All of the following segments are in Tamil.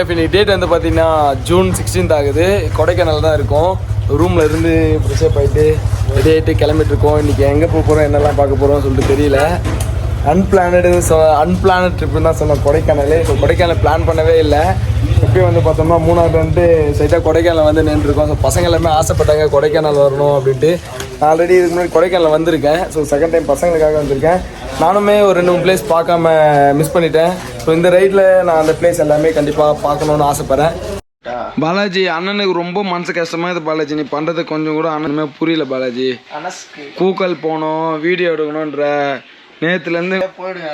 இன்னைக்கு டேட் வந்து பார்த்தீங்கன்னா ஜூன் 16 ஆகுது. கொடைக்கானல் தான் இருக்கும். ரூமில் இருந்து ஃப்ரெஷ்ஷப் ஆகிட்டு ரெடி ஆகிட்டு கிளம்பிட்டு இருக்கோம். இன்றைக்கி எங்கே போக போகிறோம் என்னெல்லாம் பார்க்க போகிறோம் சொல்லிட்டு தெரியல. அன்பிளானட் ட்ரிப்புன்னு தான் சொன்னோம் கொடைக்கானல். ஸோ கொடைக்கானல் பிளான் பண்ணவே இல்லை. இப்போயே வந்து பார்த்தோம்னா மூணாவது வந்து சைட்டாக கொடைக்கானல் வந்து நின்றுருக்கோம். ஸோ பசங்க எல்லாமே ஆசைப்பட்டாங்க கொடைக்கானல் வரணும் அப்படின்ட்டு. நான் ஆல்ரெடி இதுக்கு முன்னாடி கொடைக்கானல் வந்திருக்கேன். ஸோ செகண்ட் டைம் பசங்களுக்காக வந்திருக்கேன். நானுமே ஒரு 2-3 பிளேஸ் பார்க்காம மிஸ் பண்ணிட்டேன். ஸோ இந்த ரைட்டில் நான் அந்த பிளேஸ் எல்லாமே கண்டிப்பாக பார்க்கணுன்னு ஆசைப்பட்றேன். பாலாஜி அண்ணனுக்கு ரொம்ப மனசு கஷ்டமாக இது. பாலாஜி நீ பண்ணுறது கொஞ்சம் கூட அண்ணனுமே புரியல. பாலாஜி கூக்கல் போகணும், வீடியோ எடுக்கணுன்ற நேற்றுலேருந்து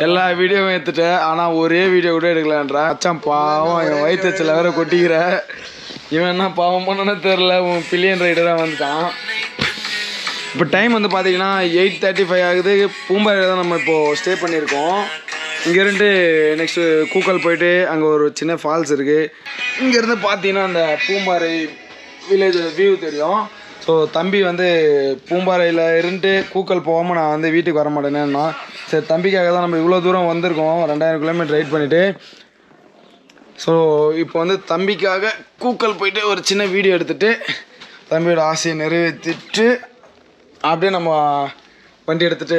எல்லா வீடியோவும் எடுத்துட்டேன். ஆனால் ஒரே வீடியோ கூட எடுக்கலான்றா. அச்சான் பாவம், என் வயிற்றுச்சில் வேற கொட்டிக்கிற. இவன் என்ன பாவம் பண்ணணும்னு தெரில. உன் பில்லியன் ரைடராக வந்துட்டான். இப்போ டைம் வந்து பார்த்தீங்கன்னா 8:35 ஆகுது. பூம்பாறையில் தான் நம்ம இப்போது ஸ்டே பண்ணியிருக்கோம். இங்கேருந்து நெக்ஸ்ட்டு கூக்கல் போயிட்டு அங்கே ஒரு சின்ன ஃபால்ஸ் இருக்குது. இங்கேருந்து பார்த்தீங்கன்னா அந்த பூம்பாறை வில்லேஜ் வியூ தெரியும். ஸோ தம்பி வந்து பூம்பாறையில் இருந்து கூக்கல் போகாமல் நான் வந்து வீட்டுக்கு வர மாட்டேனேன்னா, சரி தம்பிக்காக தான் நம்ம இவ்வளோ தூரம் வந்திருக்கோம். 2000 கிலோமீட்டர் ரைட் பண்ணிவிட்டு. ஸோ இப்போ வந்து தம்பிக்காக கூக்கல் போயிட்டு ஒரு சின்ன வீடியோ எடுத்துகிட்டு தம்பியோட ஆசையை நிறைவேற்றிட்டு அப்படியே நம்ம வண்டி எடுத்துகிட்டு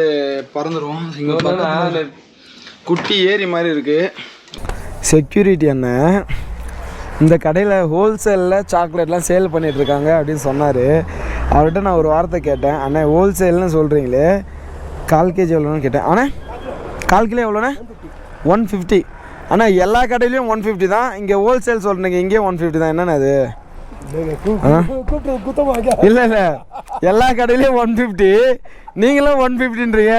பறந்துடுவோம். இங்கே வந்து குட்டி ஏரி மாதிரி இருக்குது. செக்யூரிட்டி அண்ணன் இந்த கடையில் ஹோல்சேலில் சாக்லேட்லாம் சேல் பண்ணிகிட்ருக்காங்க அப்படின்னு சொன்னார். அவர்கிட்ட நான் ஒரு வார்த்தை கேட்டேன். அண்ணே ஹோல்சேல்னு சொல்கிறீங்களே, 1/4 kg எவ்வளோன்னு கேட்டேன். அண்ணே 1/4 கிலோ எவ்வளோண்ணே? 150. அண்ணா எல்லா கடையிலையும் 150 தான். இங்கே ஹோல்சேல் சொல்கிறீங்க, இங்கேயும் 150 தான். என்னண்ணே அது? இல்லை இல்லை, எல்லா கடையிலையும் 150, நீங்களும் 150ன்றீங்க.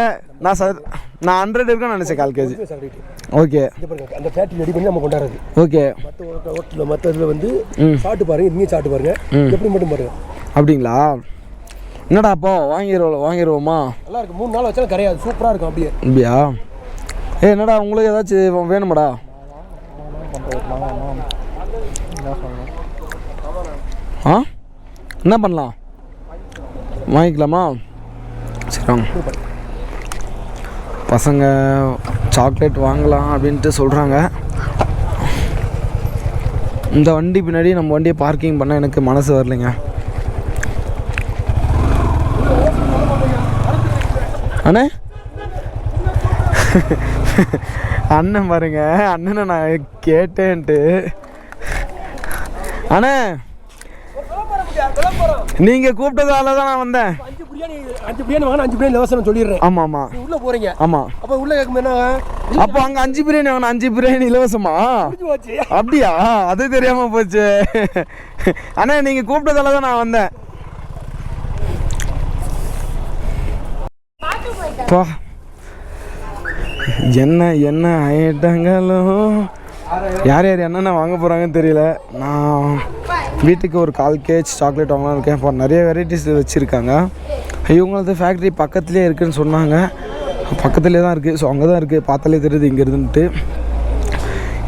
நான் 100 இருக்குன்னு நினச்சேன் 1/4 kg. ஓகே, அந்த ஃபேக்டரி ரெடி பண்ணி நம்ம கொண்டாடுறது. ஓகே, மற்ற இதில் வந்து சாப்பிட்டு பாருங்க, இனியும் சாப்பிட்டு பாருங்க, எப்படி மட்டும் பாருங்க. அப்படிங்களா? என்னடா அப்போ வாங்கிடுவோமா? நல்லா இருக்கு. 3 நாள் வச்சாலும் கரையாது, சூப்பராக இருக்கும். அப்படியே அப்படியா? என்னடா உங்களுக்கு ஏதாச்சும் வேணுமாடா? என்ன பண்ணலாம்? வாங்கிக்கலாமா? சரி, பசங்க சாக்லேட் வாங்கலாம் அப்படின்ட்டு சொல்கிறாங்க. இந்த வண்டி பின்னாடி நம்ம வண்டியை பார்க்கிங் பண்ண எனக்கு மனசு வரலைங்க. அண்ணே அண்ணன் பாருங்க, அண்ணனை நான் கேட்டேன்ட்டு. அண்ணே நீங்க கூப்பிட்டதால தான் நான் வந்தேன். 5 பிரியாணி வாங்க, 5 பிரியாணி இலவசம் சொல்லிடுறேன். ஆமா ஆமா, உள்ள போறீங்க. ஆமா, அப்ப உள்ள கேட்கும் என்ன? அப்போ அங்க 5 பிரியாணி வாங்க, 5 பிரியாணி இலவசமா? அப்படியா? அது தெரியாம போச்சு. அண்ணா நீங்க கூப்பிட்டதால தான் நான் வந்தேன். என்ன ஆயிட்டாங்களோ, யார் என்னென்ன வாங்க போகிறாங்கன்னு தெரியல. நான் வீட்டுக்கு ஒரு 1/4 kg சாக்லேட் வாங்கலாம்னு இருக்கேன். இப்போ நிறைய வெரைட்டிஸ் வச்சுருக்காங்க. இவங்களது ஃபேக்ட்ரி பக்கத்துலேயே இருக்குதுன்னு சொன்னாங்க. பக்கத்துலேயே தான் இருக்குது. ஸோ அங்கே தான் இருக்குது, பார்த்தாலே தெரியுது இங்கே இருந்துட்டு.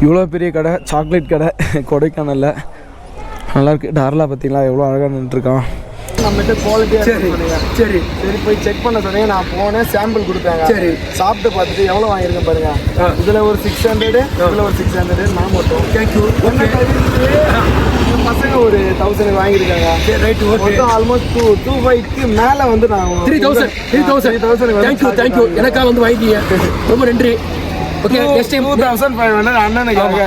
இவ்வளோ பெரிய கடை, சாக்லேட் கடை கொடைக்கானலில் நல்லாயிருக்கு. டார்லா பார்த்தீங்களா எவ்வளோ அழகாக நின்றுருக்கான். நம்மகிட்ட குவாலிட்டியாக சரி போய் செக் பண்ண சொன்னீங்க. நான் போனேன், சாம்பிள் கொடுத்தாங்க. சரி சாப்பிட்டு பார்த்துட்டு எவ்வளோ வாங்கியிருக்கேன் பாருங்கள். இதில் ஒரு 600, இதில் ஒரு 600. நான் மட்டும் தேங்க்யூ. பசங்க ஒரு 1000 வாங்கியிருக்காங்க. சரி ரைட், ஓகே. ஆல்மோஸ்ட் 225க்கு மேலே வந்து நான் 3000 தேங்க்யூ. எனக்காக வந்து வாங்கிக்கீங்க, ரொம்ப நன்றி. Okay, next time 2500 அண்ணனுக்காக.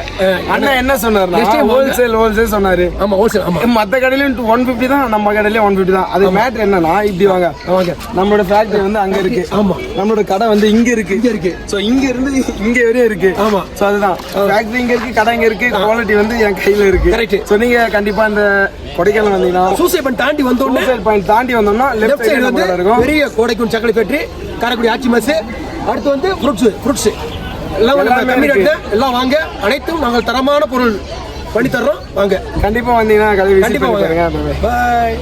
அண்ணன் என்ன சொன்னார்? ஹோல்சேல் சொன்னாரு. ஆமா, ஹோல்சேல். ஆமா, மற்ற கடையிலும் 150 தான், நம்ம கடையிலயும் 150 தான். அது மேட்டர் என்னன்னா, இப்படி வாங்க, நம்மளோட ஃபேக்டரி வந்து அங்க இருக்கு. ஆமா, நம்மளோட கடை வந்து இங்க இருக்கு. சோ இங்க இருந்து இங்க வரையும் இருக்கு. ஆமா, சோ அதுதான் ஃபேக்டரி இங்க இருக்கு, கடை இங்க இருக்கு, குவாலிட்டி வந்து என் கையில இருக்கு. கரெக்ட். சோ நீங்க கண்டிப்பா இந்த கொடைக்கானல் வந்தீங்கன்னா, சூசை பாயிண்ட் தாண்டி வந்தோம்னா லெஃப்ட் சைடு வந்து இருக்கும் பெரிய கோடைக்குன் சாக்லேட் ஃபேக்டரி, காரைக்குடி ஆச்சி மஸ். அடுத்து வந்து ஃப்ரூட்ஸ் எல்லாம் வாங்க. அனைத்தும் நாங்கள் தரமான பொருள் பண்ணி தர்றோம். வாங்க, கண்டிப்பா வந்தீங்கன்னா கண்டிப்பா வாங்க. பாய்.